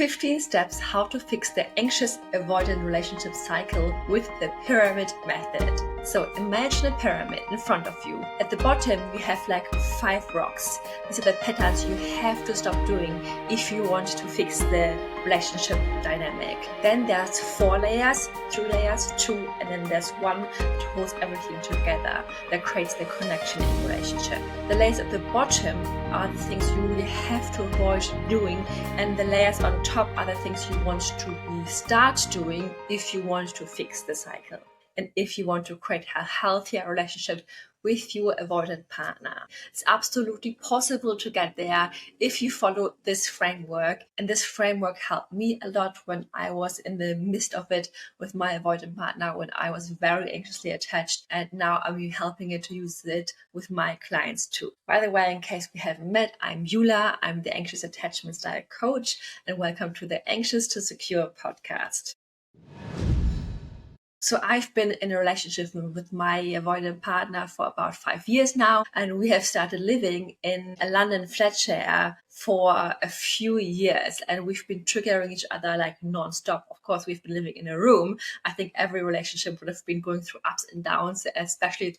15 steps how to fix the anxious avoidant relationship cycle with the pyramid method. So imagine a pyramid in front of you. At the bottom, you have like 5 rocks. These are the patterns you have to stop doing if you want to fix the relationship dynamic. Then there's 4 layers, 3 layers, 2, and then there's 1 that holds everything together, that creates the connection in the relationship. The layers at the bottom are the things you really have to avoid doing, and the layers on top are the things you want to start doing if you want to fix the cycle and if you want to create a healthier relationship with your avoidant partner. It's absolutely possible to get there if you follow this framework. And this framework helped me a lot when I was in the midst of it with my avoidant partner, when I was very anxiously attached. And now I'm helping it to use it with my clients too. By the way, in case we haven't met, I'm Yula. I'm the Anxious Attachment Style Coach, and welcome to the Anxious to Secure podcast. So I've been in a relationship with my avoidant partner for about 5 years now, and we have started living in a London flat share for a few years, and we've been triggering each other like non-stop. Of course, we've been living in a room. I think every relationship would have been going through ups and downs, especially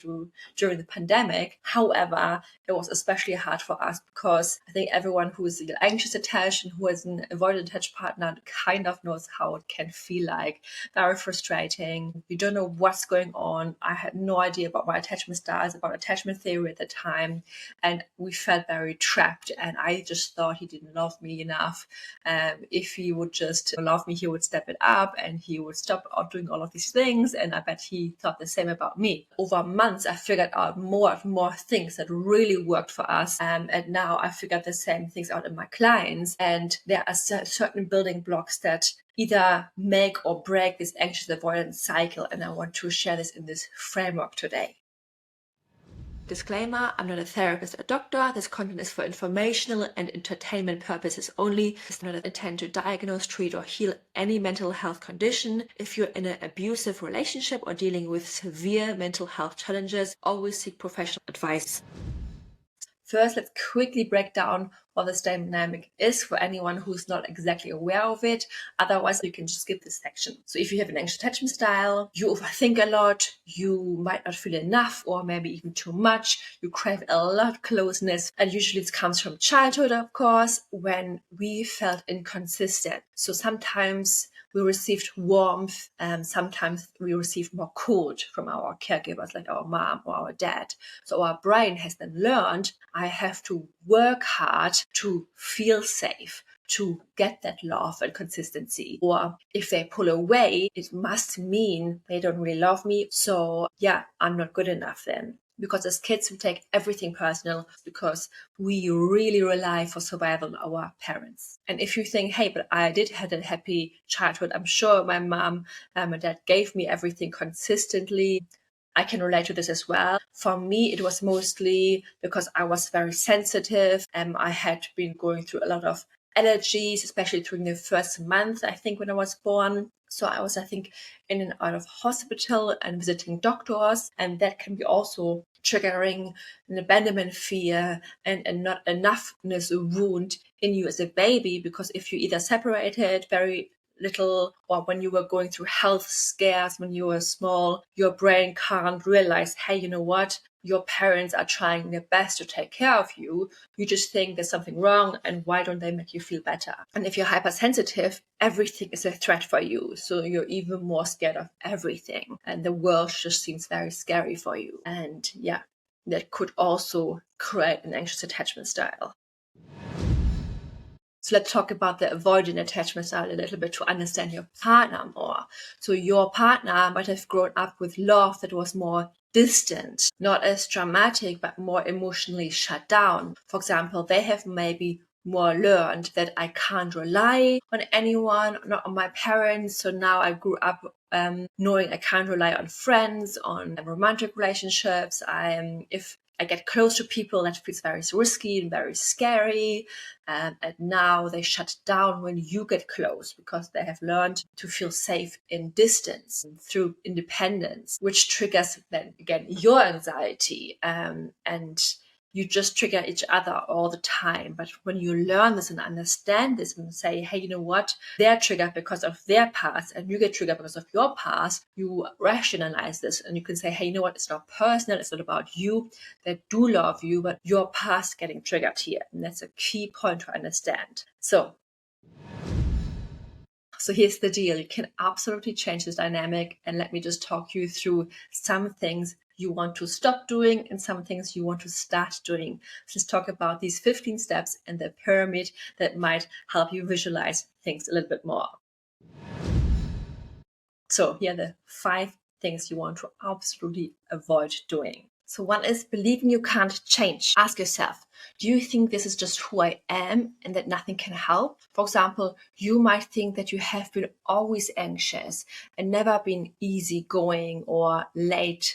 during the pandemic. However, it was especially hard for us because I think everyone who is anxious attached and who has an avoidant attached partner kind of knows how it can feel like. Very frustrating. You don't know what's going on. I had no idea about my attachment styles, about attachment theory at the time, and we felt very trapped, and I just thought he didn't love me enough. If he would just love me, he would step it up and he would stop doing all of these things, and I bet he thought the same about me. Over months, I figured out more and more things that really worked for us, and now I figured the same things out in my clients, and there are certain building blocks that either make or break this anxious avoidance cycle, and I want to share this in this framework today. Disclaimer, I'm not a therapist or doctor. This content is for informational and entertainment purposes only. It's not intended to diagnose, treat, or heal any mental health condition. If you're in an abusive relationship or dealing with severe mental health challenges, always seek professional advice. First, let's quickly break down what this dynamic is for anyone who's not exactly aware of it. Otherwise, you can just skip this section. So if you have an anxious attachment style, you overthink a lot, you might not feel enough or maybe even too much, you crave a lot of closeness, and usually it comes from childhood, of course, when we felt inconsistent. So sometimes we received warmth, sometimes we received more cold from our caregivers, like our mom or our dad. So our brain has then learned, I have to work hard to feel safe, to get that love and consistency. Or if they pull away, it must mean they don't really love me. So yeah, I'm not good enough then. Because as kids, we take everything personal because we really rely for survival on our parents. And if you think, hey, but I did have a happy childhood, I'm sure my mom and dad gave me everything consistently, I can relate to this as well. For me, it was mostly because I was very sensitive and I had been going through a lot of allergies, especially during the first month, I think, when I was born. So I was, I think, in and out of hospital and visiting doctors, and that can be also triggering an abandonment fear and a not enoughness wound in you as a baby, because if you either separated very little or when you were going through health scares when you were small, your brain can't realize, hey, you know what? Your parents are trying their best to take care of you. You just think there's something wrong, and why don't they make you feel better? And if you're hypersensitive, everything is a threat for you. So you're even more scared of everything. And the world just seems very scary for you. And yeah, that could also create an anxious attachment style. So let's talk about the avoidant attachment style a little bit to understand your partner more. So your partner might have grown up with love that was more distant, not as dramatic, but more emotionally shut down. For example, they have maybe more learned that I can't rely on anyone, not on my parents. So now I grew up knowing I can't rely on friends, on romantic relationships. If I get close to people, that feels very risky and very scary. And now they shut down when you get close because they have learned to feel safe in distance through independence, which triggers then again your anxiety. And you just trigger each other all the time. But when you learn this and understand this and say, hey, you know what? They're triggered because of their past and you get triggered because of your past, you rationalize this and you can say, hey, you know what? It's not personal. It's not about you. They do love you, but your past getting triggered here. And that's a key point to understand. So here's the deal. You can absolutely change this dynamic. And let me just talk you through some things you want to stop doing and some things you want to start doing. Let's talk about these 15 steps and the pyramid that might help you visualize things a little bit more. So here are the 5 things you want to absolutely avoid doing. So one is believing you can't change. Ask yourself, do you think this is just who I am and that nothing can help? For example, you might think that you have been always anxious and never been easygoing or laid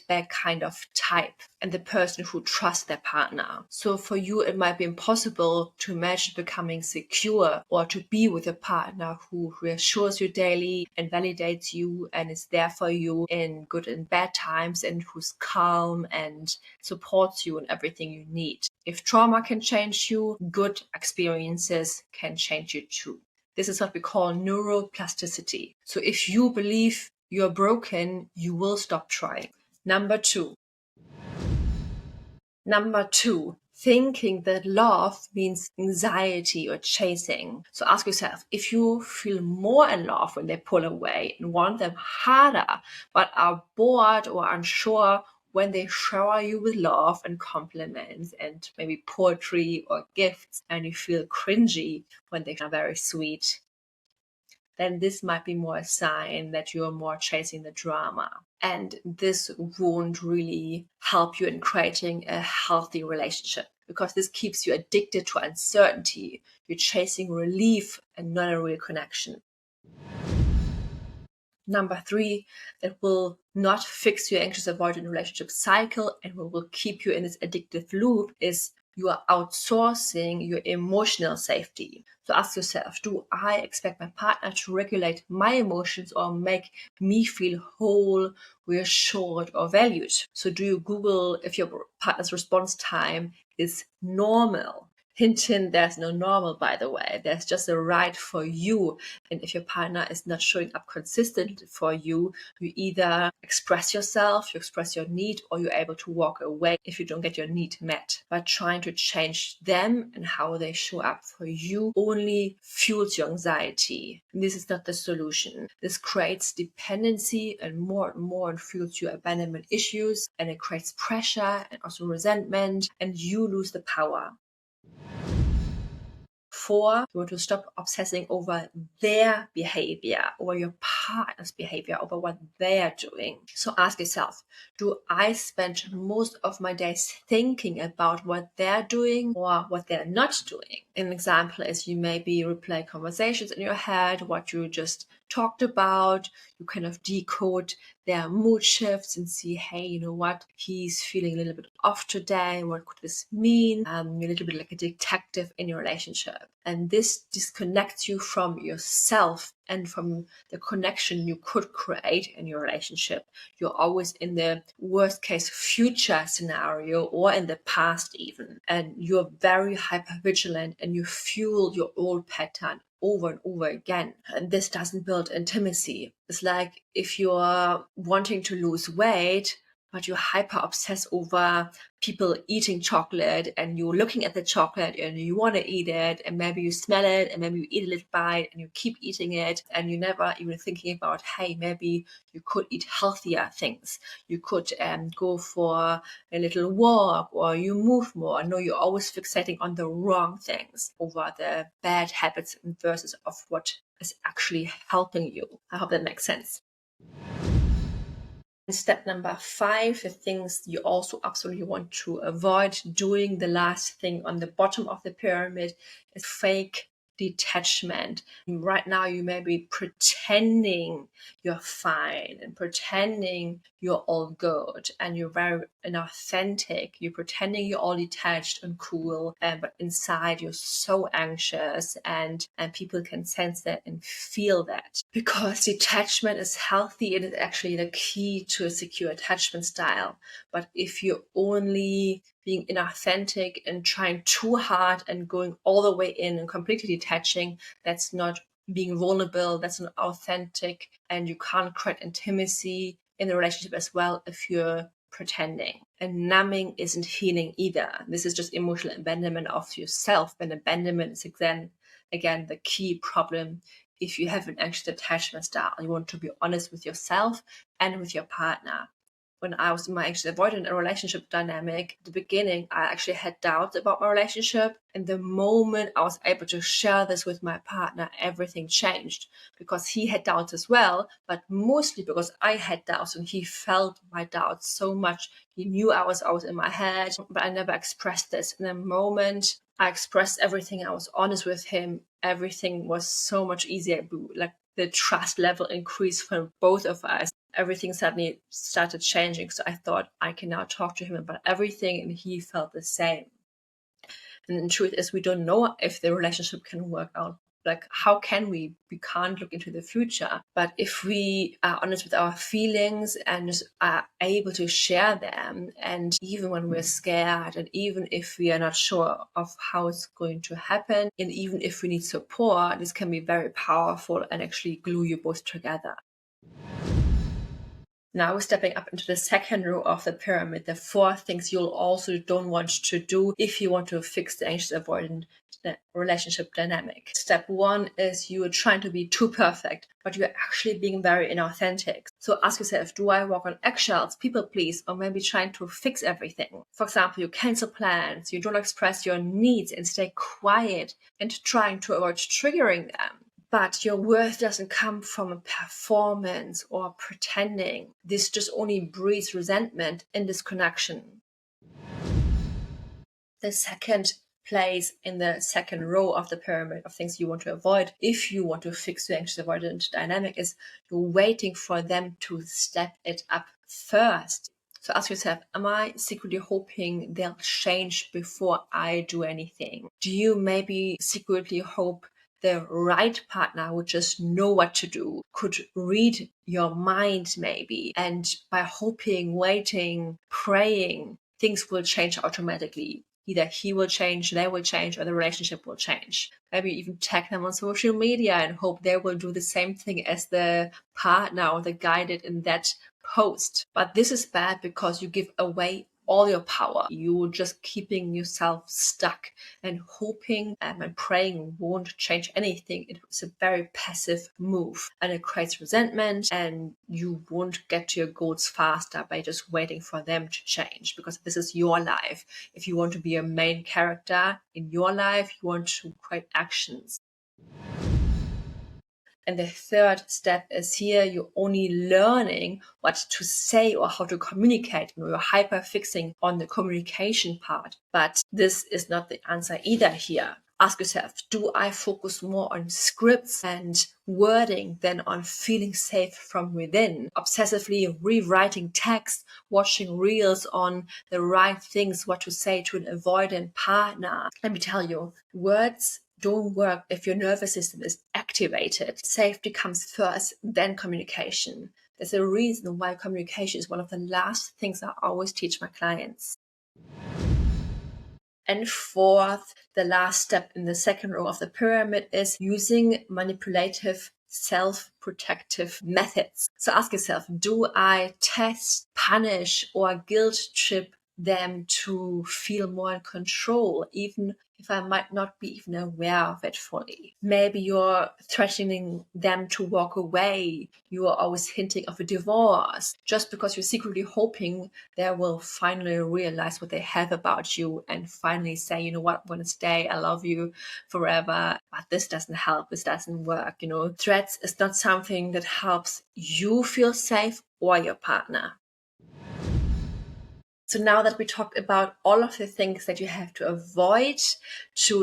back kind of type and the person who trusts their partner. So for you, it might be impossible to imagine becoming secure or to be with a partner who reassures you daily and validates you and is there for you in good and bad times and who's calm and supports you in everything you need. If trauma can change you, good experiences can change you too. This is what we call neuroplasticity. So if you believe you're broken, you will stop trying. Number two, thinking that love means anxiety or chasing. So ask yourself, if you feel more in love when they pull away and want them harder, but are bored or unsure when they shower you with love and compliments and maybe poetry or gifts, and you feel cringy when they are very sweet, then this might be more a sign that you're more chasing the drama. And this won't really help you in creating a healthy relationship because this keeps you addicted to uncertainty. You're chasing relief and not a real connection. Number 3, that will not fix your anxious avoidant relationship cycle and will keep you in this addictive loop is you are outsourcing your emotional safety. So ask yourself, do I expect my partner to regulate my emotions or make me feel whole, reassured, or valued? So do you Google if your partner's response time is normal? Hint, hint, there's no normal, by the way. There's just a right for you. And if your partner is not showing up consistently for you, you either express yourself, you express your need, or you're able to walk away if you don't get your need met. But trying to change them and how they show up for you only fuels your anxiety. And this is not the solution. This creates dependency and more fuels your abandonment issues, and it creates pressure and also resentment, and you lose the power. 4, you want to stop obsessing over their behavior or your partner's behavior, over what they're doing. So ask yourself, do I spend most of my days thinking about what they're doing or what they're not doing? An example is you maybe replay conversations in your head, what you just talked about. You kind of decode their mood shifts and see, hey, you know what, he's feeling a little bit off today. What could this mean? You're a little bit like a detective in your relationship. And this disconnects you from yourself and from the connection you could create in your relationship. You're always in the worst case future scenario or in the past even. And you're very hypervigilant and you fuel your old pattern over and over again. And this doesn't build intimacy. It's like if you're wanting to lose weight, but you hyper obsess over people eating chocolate and you're looking at the chocolate and you want to eat it and maybe you smell it and maybe you eat a little bite and you keep eating it and you're never even thinking about, hey, maybe you could eat healthier things. You could go for a little walk or you move more. No, you're always fixating on the wrong things over the bad habits versus of what is actually helping you. I hope that makes sense. Step number 5, the things you also absolutely want to avoid doing, the last thing on the bottom of the pyramid, is fake detachment. Right now you may be pretending you're fine and pretending you're all good and you're very inauthentic. You're pretending you're all detached and cool, but inside you're so anxious and people can sense that and feel that. Because detachment is healthy, it is actually the key to a secure attachment style. But if you only being inauthentic and trying too hard and going all the way in and completely detaching. That's not being vulnerable, that's not authentic, and you can't create intimacy in the relationship as well if you're pretending. And numbing isn't healing either. This is just emotional abandonment of yourself, and abandonment is again the key problem. If you have an anxious attachment style, you want to be honest with yourself and with your partner. When I was in my anxious avoidant relationship dynamic, at the beginning, I actually had doubts about my relationship. And the moment I was able to share this with my partner, everything changed, because he had doubts as well, but mostly because I had doubts and he felt my doubts so much. He knew I was always in my head, but I never expressed this. In the moment I expressed everything, I was honest with him, everything was so much easier. Like the trust level increased for both of us. Everything suddenly started changing. So I thought I can now talk to him about everything, and he felt the same. And the truth is, we don't know if the relationship can work out. Like, how can we? We can't look into the future. But if we are honest with our feelings and are able to share them, and even when we're scared, and even if we are not sure of how it's going to happen, and even if we need support, this can be very powerful and actually glue you both together. Now we're stepping up into the second row of the pyramid, the 4 things you'll also don't want to do if you want to fix the anxious avoidant relationship dynamic. Step 1 is you are trying to be too perfect, but you're actually being very inauthentic. So ask yourself, do I walk on eggshells, people please, or maybe trying to fix everything? For example, you cancel plans, you don't express your needs and stay quiet and trying to avoid triggering them. But your worth doesn't come from a performance or pretending. This just only breeds resentment in this connection. The second place in the second row of the pyramid of things you want to avoid if you want to fix the anxious avoidant dynamic is you're waiting for them to step it up first. So ask yourself, am I secretly hoping they'll change before I do anything? Do you maybe secretly hope the right partner would just know what to do, could read your mind maybe, and by hoping, waiting, praying, things will change automatically? Either he will change, they will change, or the relationship will change. Maybe even tag them on social media and hope they will do the same thing as the partner or the guy did in that post. But this is bad because you give away all your power. You're just keeping yourself stuck, and hoping and praying won't change anything. It's a very passive move, and it creates resentment, and you won't get to your goals faster by just waiting for them to change, because this is your life. If you want to be a main character in your life, you want to create actions. And the third step is here, you're only learning what to say or how to communicate. You're hyper fixing on the communication part, but this is not the answer either here. Ask yourself, do I focus more on scripts and wording than on feeling safe from within? Obsessively rewriting text, watching reels on the right things, what to say to an avoidant partner. Let me tell you, words don't work if your nervous system is activated. Safety comes first, then communication. There's a reason why communication is one of the last things I always teach my clients. And fourth, the last step in the second row of the pyramid is using manipulative self-protective methods. So ask yourself, do I test, punish, or guilt trip them to feel more in control, even if I might not be even aware of it fully? Maybe you're threatening them to walk away. You are always hinting of a divorce, just because you're secretly hoping they will finally realize what they have about you and finally say, you know what, I want to stay, I love you forever. But this doesn't help, this doesn't work. Threats is not something that helps you feel safe or your partner. So now that we talked about all of the things that you have to avoid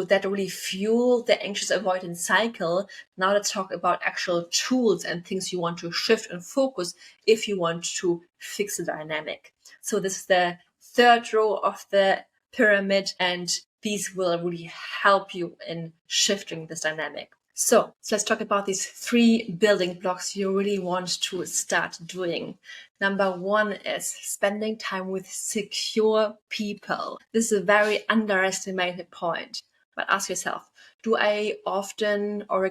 that really fuel the anxious avoidance cycle, now let's talk about actual tools and things you want to shift and focus if you want to fix the dynamic. So this is the third row of the pyramid, and these will really help you in shifting this dynamic. So let's talk about these 3 building blocks you really want to start doing. Number 1 is spending time with secure people. This is a very underestimated point. But ask yourself, do I often or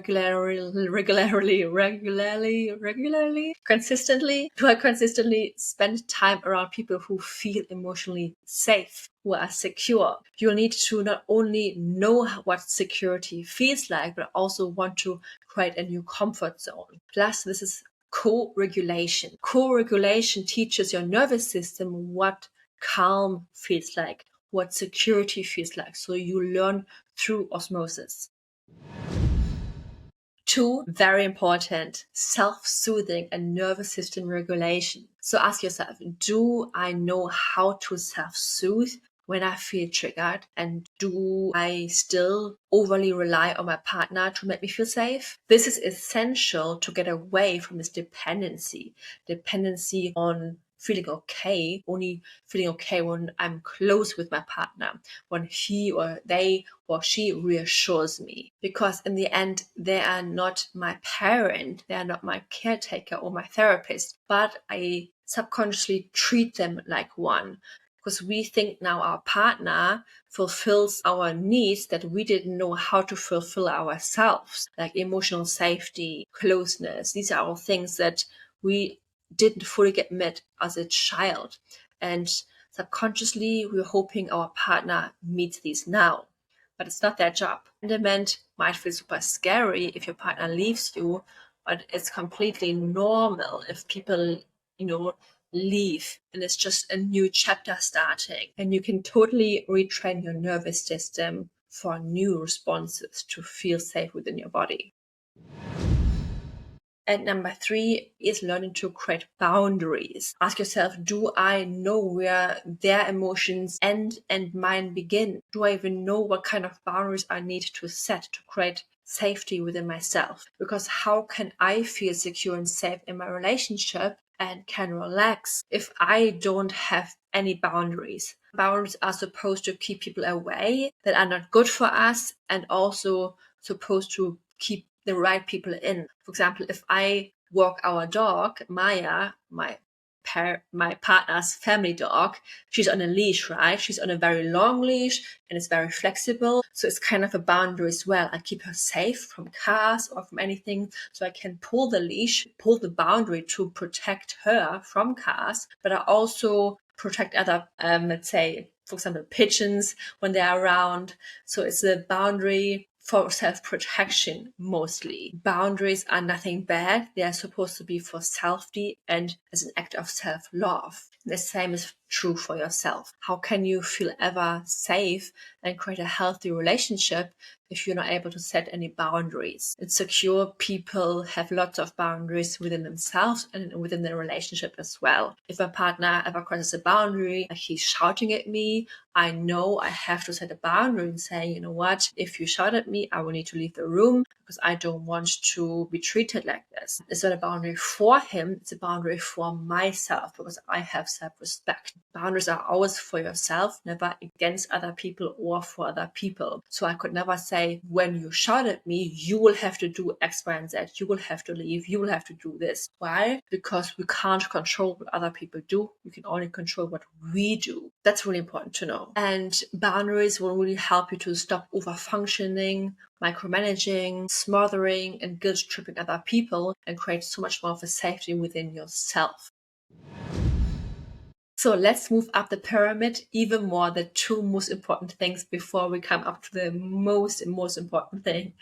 consistently spend time around people who feel emotionally safe, who are secure? You'll need to not only know what security feels like, but also want to create a new comfort zone. Plus, this is co-regulation. Co-regulation teaches your nervous system what calm feels like, what security feels like. So you learn through osmosis. 2, very important, self-soothing and nervous system regulation. So ask yourself, do I know how to self-soothe when I feel triggered? And do I still overly rely on my partner to make me feel safe? This is essential to get away from this dependency on feeling okay, only feeling okay when I'm close with my partner, when he or they or she reassures me. Because in the end, they are not my parent, they are not my caretaker or my therapist, but I subconsciously treat them like one. Because we think now our partner fulfills our needs that we didn't know how to fulfill ourselves, like emotional safety, closeness. These are all things that we didn't fully get met as a child. And subconsciously, we're hoping our partner meets these now. But it's not their job. Abandonment might feel super scary if your partner leaves you, but it's completely normal if people, leave and it's just a new chapter starting. And you can totally retrain your nervous system for new responses to feel safe within your body. And number 3 is learning to create boundaries. Ask yourself, do I know where their emotions end and mine begin? Do I even know what kind of boundaries I need to set to create safety within myself? Because how can I feel secure and safe in my relationship and can relax if I don't have any boundaries? Boundaries are supposed to keep people away that are not good for us, and also supposed to keep the right people in. For example, if I walk our dog, Maya, my partner's family dog, she's on a leash, right? She's on a very long leash and it's very flexible. So it's kind of a boundary as well. I keep her safe from cars or from anything. So I can pull the leash, pull the boundary to protect her from cars, but I also protect other, let's say, for example, pigeons when they're around. So it's a boundary for self-protection mostly. Boundaries are nothing bad. They are supposed to be for safety and as an act of self-love. The same is true for yourself. How can you feel ever safe and create a healthy relationship if you're not able to set any boundaries? Insecure people have lots of boundaries within themselves and within their relationship as well. If a partner ever crosses a boundary, like he's shouting at me, I know I have to set a boundary and say, you know what, if you shout at me, I will need to leave the room because I don't want to be treated like this. It's not a boundary for him, it's a boundary for myself because I have self-respect. Boundaries are always for yourself, never against other people or for other people. So I could never say, when you shout at me, you will have to do X, Y, and Z. You will have to leave. You will have to do this. Why? Because we can't control what other people do. We can only control what we do. That's really important to know. And boundaries will really help you to stop over-functioning, micromanaging, smothering, and guilt-tripping other people and create so much more of a safety within yourself. So let's move up the pyramid even more, the 2 most important things before we come up to the most important thing.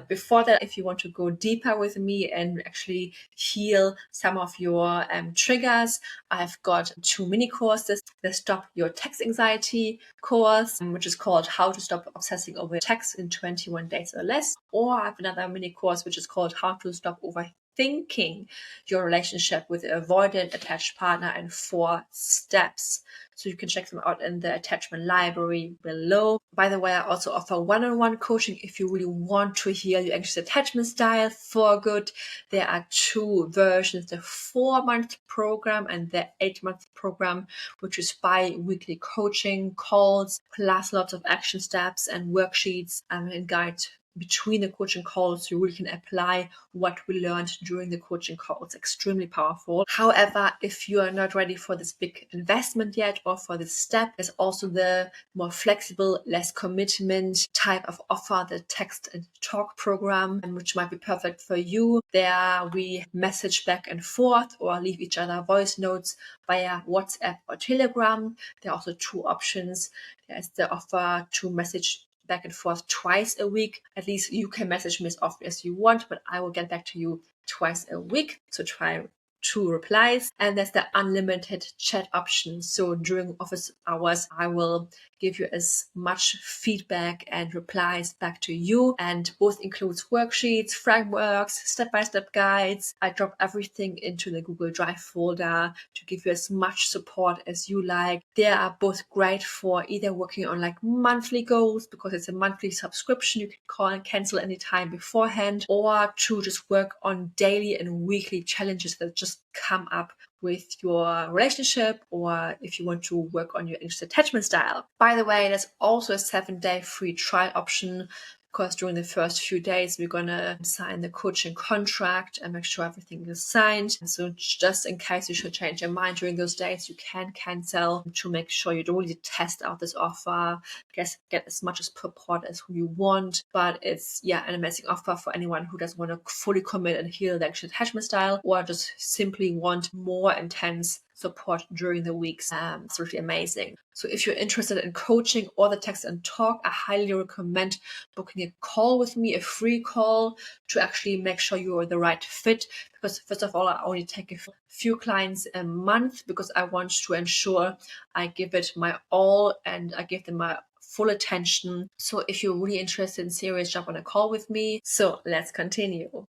Before that, if you want to go deeper with me and actually heal some of your triggers, I've got 2 mini courses. The Stop Your Text Anxiety course, which is called How to Stop Obsessing Over Text in 21 Days or Less. Or I have another mini course, which is called How to Stop Overthinking Your Relationship with an Avoidant Attached Partner in 4 Steps. So you can check them out in the attachment library below. By the way, I also offer one-on-one coaching if you really want to heal your anxious attachment style for good. There are 2 versions, the 4-month program and the 8-month program, which is bi-weekly coaching calls, plus lots of action steps and worksheets and guide between the coaching calls, you really can apply what we learned during the coaching call. It's extremely powerful. However, if you are not ready for this big investment yet or for this step, there's also the more flexible, less commitment type of offer, the text and talk program, which might be perfect for you. There we message back and forth or leave each other voice notes via WhatsApp or Telegram. There are also two options. There's the offer to message back and forth twice a week. At least you can message me as often as you want, but I will get back to you twice a week. So try 2 replies. And there's the unlimited chat option. So during office hours, I will give you as much feedback and replies back to you. And both includes worksheets, frameworks, step-by-step guides. I drop everything into the Google Drive folder to give you as much support as you like. They are both great for either working on like monthly goals, because it's a monthly subscription you can call and cancel anytime beforehand, or to just work on daily and weekly challenges that just come up with your relationship, or if you want to work on your anxious attachment style. By the way, there's also a 7-day free trial option, because during the first few days, we're going to sign the coaching contract and make sure everything is signed. So just in case you should change your mind during those days, you can cancel to make sure you don't really test out this offer, get as much as support as you want. But it's, an amazing offer for anyone who doesn't want to fully commit and heal the anxious attachment style, or just simply want more intense support during the weeks. It's really amazing. So if you're interested in coaching or the text and talk, I highly recommend booking a call with me, a free call, to actually make sure you're the right fit. Because first of all, I only take a few clients a month, because I want to ensure I give it my all and I give them my full attention. So if you're really interested in serious, jump on a call with me. So let's continue.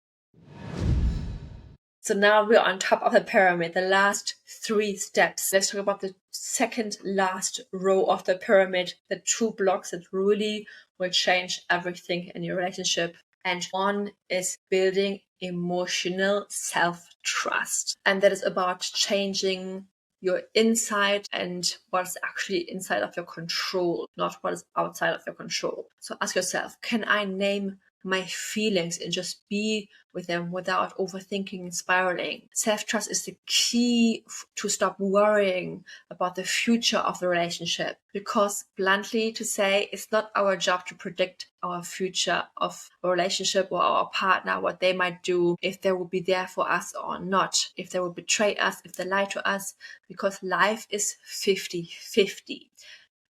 So now we're on top of the pyramid, the last 3 steps. Let's talk about the second last row of the pyramid, the 2 blocks that really will change everything in your relationship. And one is building emotional self-trust. And that is about changing your inside and what's actually inside of your control, not what is outside of your control. So ask yourself, can I name my feelings and just be with them without overthinking and spiraling? Self-trust is the key to stop worrying about the future of the relationship, because bluntly to say, it's not our job to predict our future of a relationship or our partner, what they might do, if they will be there for us or not, if they will betray us, if they lie to us, because life is 50-50.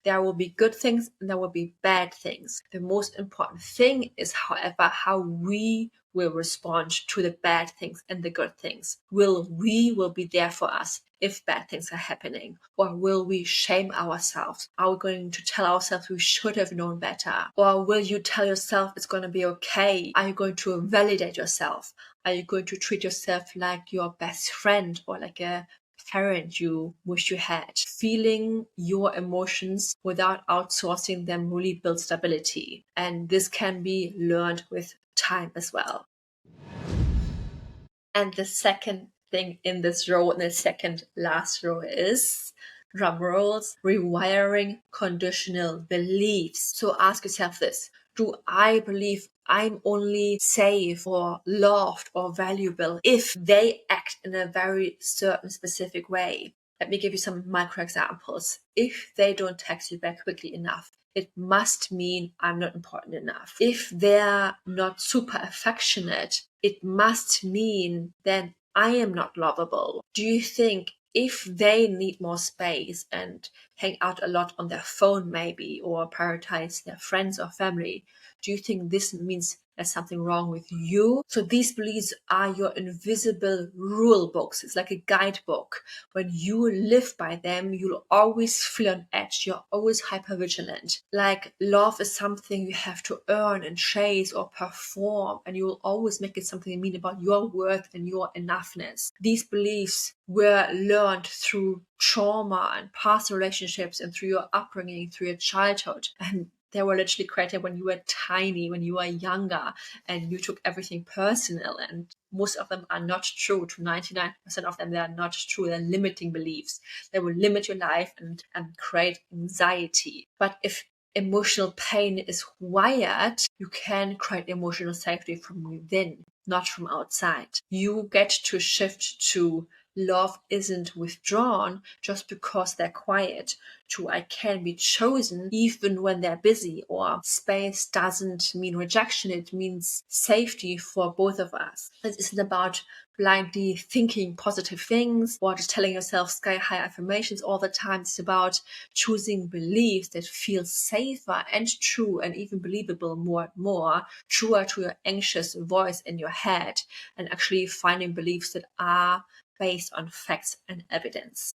There will be good things and there will be bad things. The most important thing is, however, how we will respond to the bad things and the good things. Will we be there for us if bad things are happening? Or will we shame ourselves? Are we going to tell ourselves we should have known better? Or will you tell yourself it's going to be okay? Are you going to validate yourself? Are you going to treat yourself like your best friend or like a parent you wish you had? Feeling your emotions without outsourcing them really builds stability. And this can be learned with time as well. And the second thing in this row, and the second last row, is, drum rolls, rewiring conditional beliefs. So ask yourself this: do I believe I'm only safe or loved or valuable if they act in a very certain specific way? Let me give you some micro examples. If they don't text you back quickly enough, it must mean I'm not important enough. If they're not super affectionate, it must mean then I am not lovable. Do you think if they need more space and hang out a lot on their phone maybe, or prioritize their friends or family, do you think this means there's something wrong with you? So these beliefs are your invisible rule books. It's like a guidebook. When you live by them, you'll always feel on edge. You're always hypervigilant. Like love is something you have to earn and chase or perform, and you will always make it something you mean about your worth and your enoughness. These beliefs were learned through trauma and past relationships and through your upbringing, through your childhood. And they were literally created when you were tiny, when you were younger, and you took everything personal. And most of them are not true. To 99% of them, they are not true. They're limiting beliefs. They will limit your life and create anxiety. But if emotional pain is wired, you can create emotional safety from within, not from outside. You get to shift to love isn't withdrawn just because they're quiet, to I can be chosen even when they're busy, or space doesn't mean rejection, it means safety for both of us. It isn't about blindly thinking positive things or just telling yourself sky high affirmations all the time. It's about choosing beliefs that feel safer and true and even believable more and more, truer to your anxious voice in your head, and actually finding beliefs that are based on facts and evidence.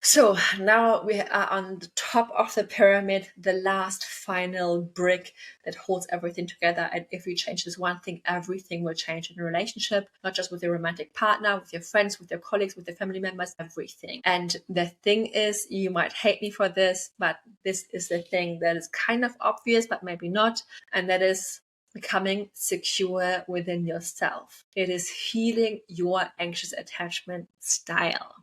So now we are on the top of the pyramid, the last final brick that holds everything together. And if you change this one thing, everything will change in a relationship, not just with your romantic partner, with your friends, with your colleagues, with your family members, everything. And the thing is, you might hate me for this, but this is the thing that is kind of obvious, but maybe not. And that is becoming secure within yourself. It is healing your anxious attachment style.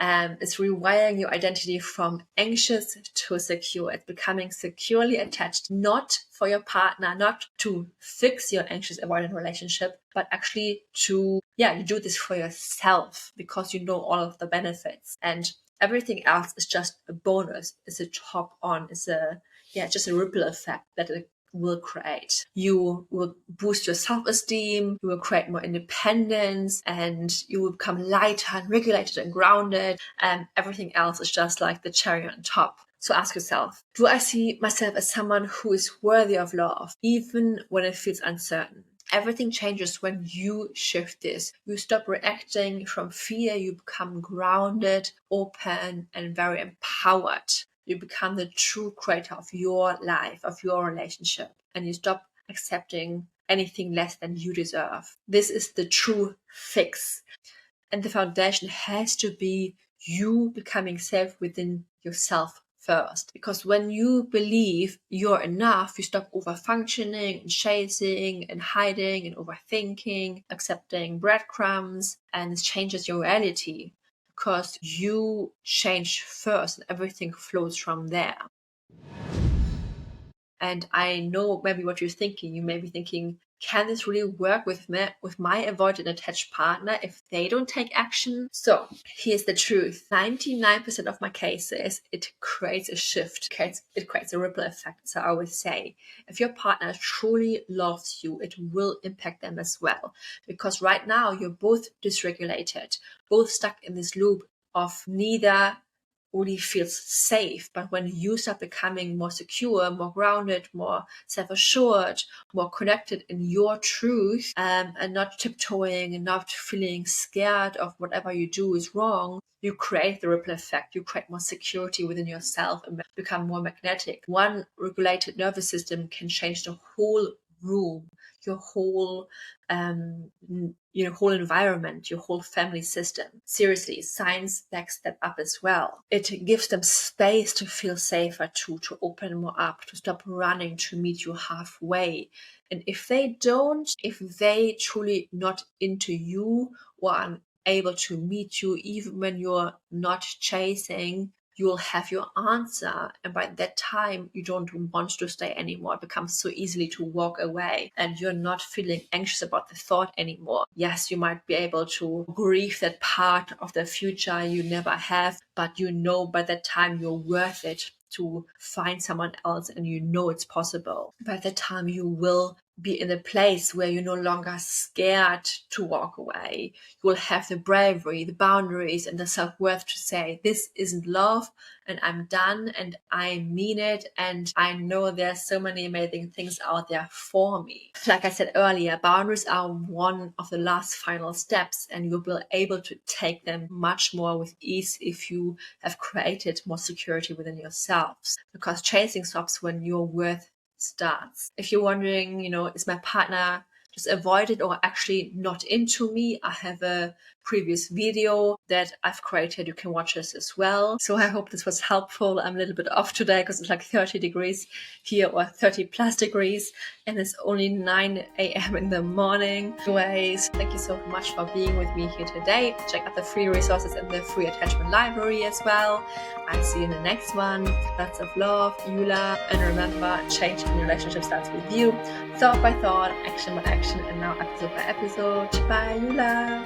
It's rewiring your identity from anxious to secure. It's becoming securely attached, not for your partner, not to fix your anxious avoidant relationship, but actually to, you do this for yourself because you know all of the benefits. And everything else is just a bonus. It's a top on. It's just a ripple effect that it will create. You will boost your self-esteem, you will create more independence, and you will become lighter and regulated and grounded, and everything else is just like the cherry on top. So ask yourself, do I see myself as someone who is worthy of love, even when it feels uncertain? Everything changes when you shift this. You stop reacting from fear, you become grounded, open, and very empowered. You become the true creator of your life, of your relationship, and you stop accepting anything less than you deserve. This is the true fix. And the foundation has to be you becoming safe within yourself first. Because when you believe you're enough, you stop overfunctioning and chasing and hiding and overthinking, accepting breadcrumbs, and it changes your reality. Because you change first and everything flows from there. And I know maybe what you're thinking. You may be thinking, can this really work with my avoidant attached partner if they don't take action? So here's the truth. 99% of my cases, it creates a shift. It creates a ripple effect. So I always say, if your partner truly loves you, it will impact them as well. Because right now you're both dysregulated, both stuck in this loop of neither really feels safe. But when you start becoming more secure, more grounded, more self-assured, more connected in your truth, and not tiptoeing and not feeling scared of whatever you do is wrong, you create the ripple effect. You create more security within yourself and become more magnetic. One regulated nervous system can change the whole room, your whole whole environment, your whole family system. Seriously, science backs that up as well. It gives them space to feel safer, to open more up, to stop running, to meet you halfway. And if they truly not into you or unable to meet you, even when you're not chasing, you'll have your answer. And by that time, you don't want to stay anymore. It becomes so easily to walk away and you're not feeling anxious about the thought anymore. Yes, you might be able to grieve that part of the future you never have, but you know by that time you're worth it to find someone else, and you know it's possible. By that time, you will be in a place where you're no longer scared to walk away. You will have the bravery, the boundaries, and the self-worth to say, this isn't love, and I'm done, and I mean it, and I know there's so many amazing things out there for me. Like I said earlier, boundaries are one of the last final steps, and you'll be able to take them much more with ease if you have created more security within yourselves. Because chasing stops when your worth starts. If you're wondering, is my partner just avoided or actually not into me, I have a previous video that I've created. You can watch this as well. So I hope this was helpful. I'm a little bit off today because it's like 30 degrees here, or 30 plus degrees, and it's only 9 a.m. in the morning. Anyways, thank you so much for being with me here today. Check out the free resources in the free attachment library as well. I'll see you in the next one. Lots of love, Yula. And remember, change in your relationship starts with you. Thought by thought, action by action, and now episode by episode. Bye, Yula.